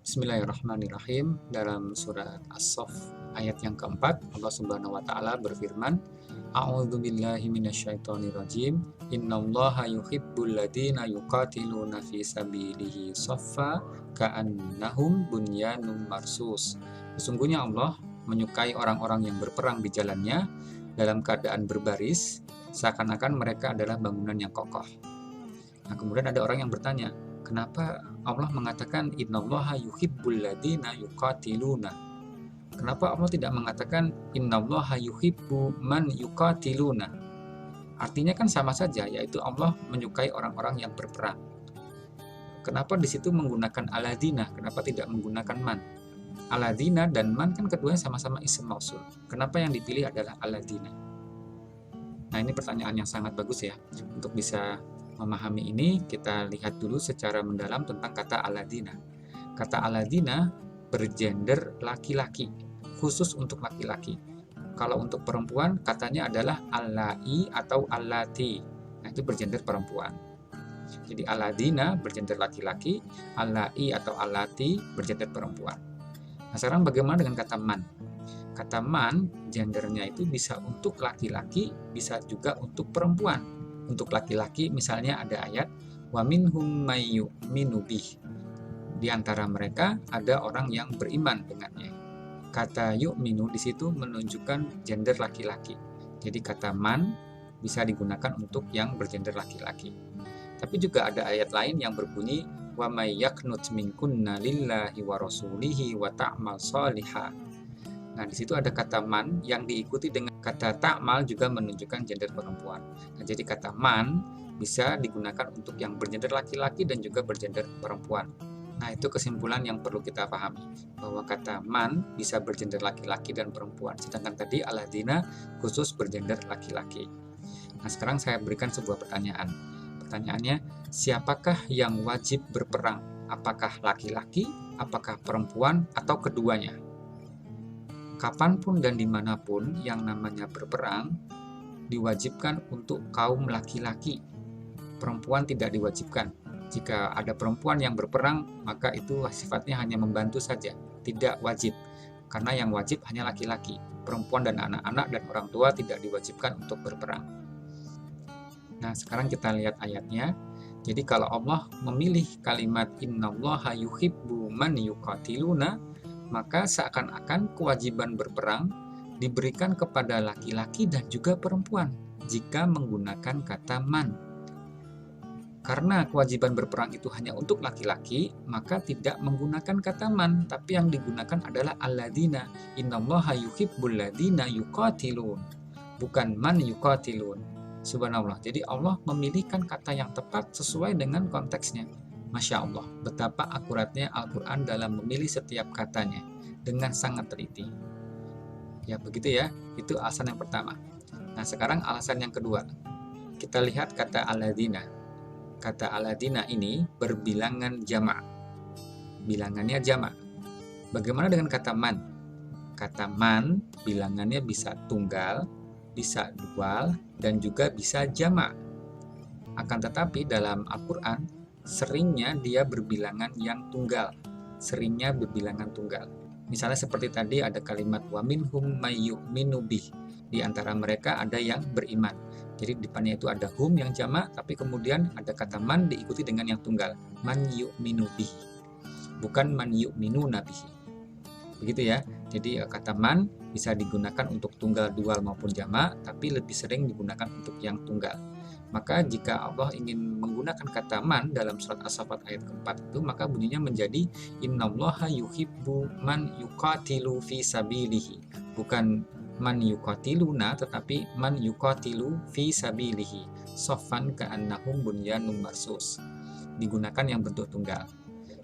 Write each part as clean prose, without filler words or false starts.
Bismillahirrahmanirrahim. Dalam surat As-Saff ayat yang keempat, Allah Subhanahu wa taala berfirman, A'udzubillahi minasyaitonirrajim. Innallaha yuhibbul ladzina yuqatiluna fi sabilihi shaffa ka'annahum bunyanun marsus. Sesungguhnya Allah menyukai orang-orang yang berperang di jalannya dalam keadaan berbaris, seakan-akan mereka adalah bangunan yang kokoh. Nah, kemudian ada orang yang bertanya, kenapa Allah mengatakan innallaha yuhibbul ladzina yuqatiluna? Kenapa Allah tidak mengatakan innallaha yuhibbu man yuqatiluna? Artinya kan sama saja, yaitu Allah menyukai orang-orang yang berperang. Kenapa di situ menggunakan alladzina? Kenapa tidak menggunakan man? Alladzina dan man kan keduanya sama-sama isim mausul. Kenapa yang dipilih adalah alladzina? Nah, ini pertanyaan yang sangat bagus ya. Untuk bisa memahami ini, kita lihat dulu secara mendalam tentang kata alladzina. Kata alladzina bergender laki-laki, khusus untuk laki-laki. Kalau untuk perempuan, katanya adalah allai atau allati. Nah, itu bergender perempuan. Jadi alladzina bergender laki-laki, allai atau allati bergender perempuan. Nah, sekarang bagaimana dengan kata man? Kata man, gendernya itu bisa untuk laki-laki, bisa juga untuk perempuan. Untuk laki-laki misalnya ada ayat wa minhum may yu'minu bih. Di antara mereka ada orang yang beriman dengannya. Kata yu'minu di situ menunjukkan gender laki-laki. Jadi kata man bisa digunakan untuk yang bergender laki-laki. Tapi juga ada ayat lain yang berbunyi wa may yaqnut minkunna lillahi wa rasulihi wa ta'mal shaliha. Nah, di situ ada kata man yang diikuti dengan kata ta'mal juga menunjukkan gender perempuan. Nah, jadi kata man bisa digunakan untuk yang bergender laki-laki dan juga bergender perempuan. Nah, itu kesimpulan yang perlu kita pahami, bahwa kata man bisa bergender laki-laki dan perempuan, sedangkan tadi alladzina khusus bergender laki-laki. Nah, sekarang saya berikan sebuah pertanyaan. Pertanyaannya, siapakah yang wajib berperang? Apakah laki-laki, apakah perempuan, atau keduanya? Kapanpun dan dimanapun yang namanya berperang diwajibkan untuk kaum laki-laki. Perempuan tidak diwajibkan. Jika ada perempuan yang berperang, maka itu sifatnya hanya membantu saja, tidak wajib. Karena yang wajib hanya laki-laki. Perempuan dan anak-anak dan orang tua tidak diwajibkan untuk berperang. Nah, sekarang kita lihat ayatnya. Jadi kalau Allah memilih kalimat innallaha yuhibbu man yuqatiluna, maka seakan-akan kewajiban berperang diberikan kepada laki-laki dan juga perempuan jika menggunakan kata man. Karena kewajiban berperang itu hanya untuk laki-laki, maka tidak menggunakan kata man, tapi yang digunakan adalah alladzina. Innallaha yuhibbul ladzina yuqatilun, bukan man yuqatilun. Subhanallah. Jadi Allah memilihkan kata yang tepat sesuai dengan konteksnya. Masya Allah, betapa akuratnya Al-Quran dalam memilih setiap katanya dengan sangat teliti. Ya, begitu ya, itu alasan yang pertama. Nah, sekarang alasan yang kedua. Kita lihat kata alladzina. Kata alladzina ini berbilangan jamak. Bilangannya jamak. Bagaimana dengan kata man? Kata man, bilangannya bisa tunggal, bisa dual, dan juga bisa jamak. Akan tetapi dalam Al-Quran, seringnya dia berbilangan yang tunggal. Seringnya berbilangan tunggal. Misalnya seperti tadi ada kalimat wa minhum may yu'minu bih. Di antara mereka ada yang beriman. Jadi di depannya itu ada hum yang jamak, tapi kemudian ada kata man diikuti dengan yang tunggal. Man yu'minu bih. Bukan man yu'minu nabihi. Begitu ya. Jadi kata man bisa digunakan untuk tunggal, dual maupun jamak, tapi lebih sering digunakan untuk yang tunggal. Maka jika Allah ingin menggunakan kata man dalam surat As-Saffat ayat keempat itu, maka bunyinya menjadi innallaha yuhibbu man yuqatilu fi sabilihi. Bukan man yuqatiluna, tetapi man yuqatilu fi sabilihi. Saffan ka'annahum bunyanun marsus. Digunakan yang bentuk tunggal.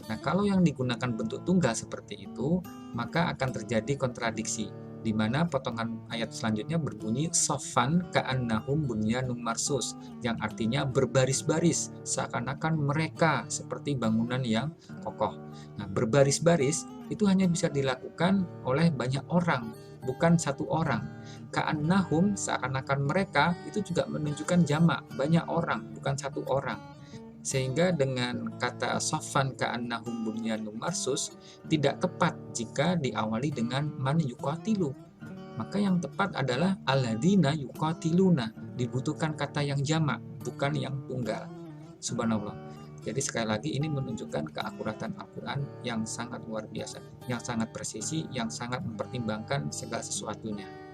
Nah, kalau yang digunakan bentuk tunggal seperti itu, maka akan terjadi kontradiksi, di mana potongan ayat selanjutnya berbunyi saffan ka'annahum bunyanun marsus, yang artinya berbaris-baris, seakan-akan mereka seperti bangunan yang kokoh. Nah, berbaris-baris itu hanya bisa dilakukan oleh banyak orang, bukan satu orang. Ka'annahum, seakan-akan mereka, itu juga menunjukkan jamak, banyak orang, bukan satu orang. Sehingga dengan kata sofan ka'annahum bunyanun marsus tidak tepat jika diawali dengan man yuqatilu. Maka yang tepat adalah alladzina yuqatiluna. Dibutuhkan kata yang jamak, bukan yang tunggal. Subhanallah. Jadi sekali lagi ini menunjukkan keakuratan Al-Quran yang sangat luar biasa, yang sangat presisi, yang sangat mempertimbangkan segala sesuatunya.